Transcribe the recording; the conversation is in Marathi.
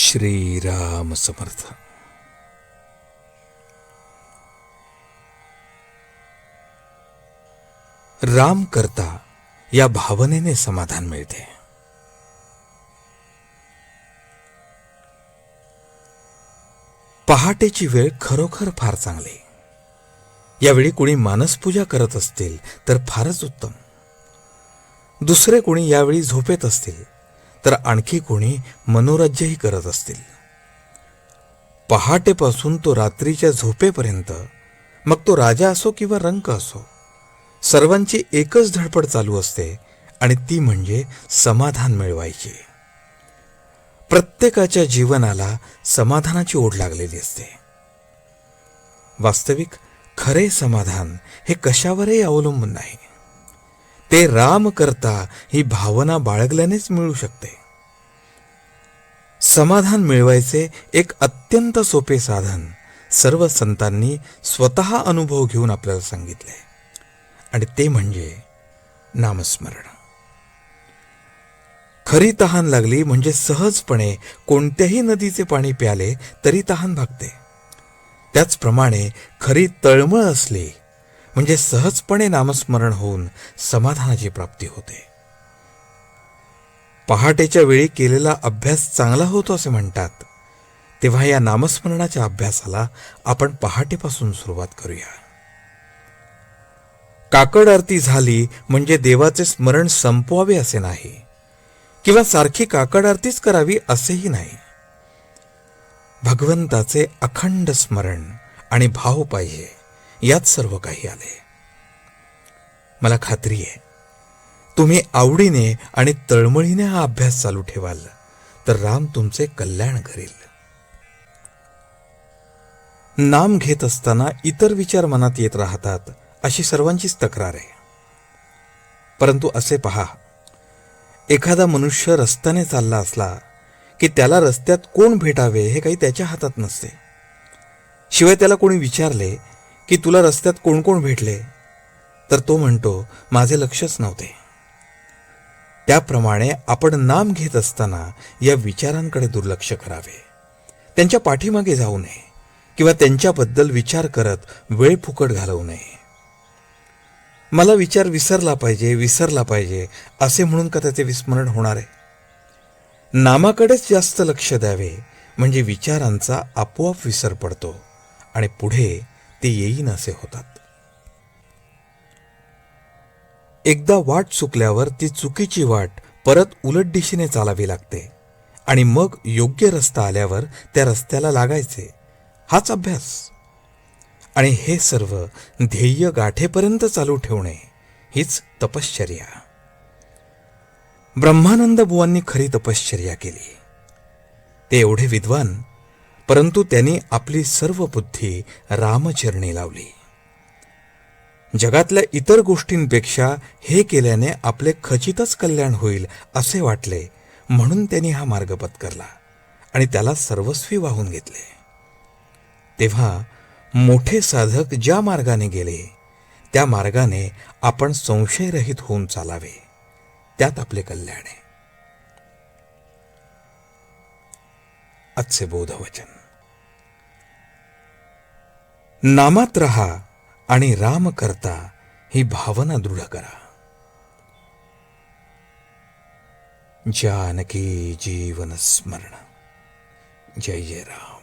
श्रीराम समर्थ. राम करता या भावनेने समाधान मिळते. पहाटेची वेळ खरोखर फार चांगली. यावेळी कोणी मानसपूजा करत असतील तर फारच उत्तम. दुसरे कोणी यावेळी झोपेत असतील तर आणखी कोणी मनोराज्यही करत असतील. पहाटेपासून तो रात्रीच्या झोपेपर्यंत, मग तो राजा असो किंवा रंक असो, सर्वांची एकच धडपड चालू असते आणि ती म्हणजे समाधान मिळवायची. प्रत्येकाच्या जीवनाला समाधानाची ओढ लागलेली असते. वास्तविक खरे समाधान हे कशावरही अवलंबून नाही. ते राम करता ही भावना बाळगल्यानेच मिळू शकते. समाधान मिळवायचे एक अत्यंत सोपे साधन सर्व संतांनी स्वतः अनुभव घेऊन आपल्याला सांगितले, आणि ते म्हणजे नामस्मरण. खरी तहान लागली म्हणजे सहजपणे कोणत्याही नदीचे पाणी प्याले तरी तहान भागते. त्याचप्रमाणे खरी तळमळ असली म्हणजे सहजपणे नामस्मरण होऊन समाधानाची प्राप्ती होते. पहाटेच्या वेळी केलेला अभ्यास चांगला होतो असे म्हणतात, तेव्हा या नामस्मरणाच्या अभ्यासाला आपण पहाटेपासून सुरुवात करूया. काकड आरती झाली म्हणजे देवाचे स्मरण संपवावे असे नाही, किंवा सारखी काकड आरतीच करावी असेही नाही. भगवंताचे अखंड स्मरण आणि भाव पाहिजे, यात सर्व काही आले. मला खात्री आहे, तुम्ही आवडीने आणि तळमळीने हा अभ्यास चालू ठेवाल तर राम तुमचे कल्याण करेल. नाम घेत असताना इतर विचार मनात येत राहतात अशी सर्वांचीच तक्रार आहे. परंतु असे पहा, एखादा मनुष्य रस्त्याने चालला असला की त्याला रस्त्यात कोण भेटावे हे काही त्याच्या हातात नसते. शिवाय त्याला कोणी विचारले की तुला रस्त्यात कोण कोण भेटले, तर तो म्हणतो माझे लक्षच नव्हते. त्याप्रमाणे आपण नाम घेत असताना या विचारांकडे दुर्लक्ष करावे. त्यांच्या पाठीमागे जाऊ नये किंवा त्यांच्याबद्दल विचार करत वेळ फुकट घालवू नये. मला विचार विसरला पाहिजे असे म्हणून का त्याचे विस्मरण होणार आहे? नामाकडेच जास्त लक्ष द्यावे म्हणजे विचारांचा आपोआप विसर पडतो आणि पुढे ते येईन असे होतात. एकदा वाट चुकल्यावर ती चुकीची वाट परत उलट दिशेने चालावी लागते आणि मग योग्य रस्ता आल्यावर त्या रस्त्याला लागायचे. हाच अभ्यास. आणि हे सर्व ध्येय गाठेपर्यंत चालू ठेवणे हीच तपश्चर्या. ब्रह्मानंद बुवांनी खरी तपश्चर्या केली. ते एवढे विद्वान, परंतु त्यांनी आपली सर्व बुद्धी रामचरणी लावली. जगातल्या इतर गोष्टींपेक्षा हे केल्याने आपले खचितच कल्याण होईल असे वाटले, म्हणून त्यांनी हा मार्ग पत्करला आणि त्याला सर्वस्वी वाहून घेतले. तेव्हा मोठे साधक ज्या मार्गाने गेले त्या मार्गाने आपण संशयरहित होऊन चालावे, त्यात आपले कल्याण आहे. आजचे बोधवचन: नामात रहा आणि राम करता ही भावना दृढ करा. जानकी जीवन स्मरण. जय जय राम.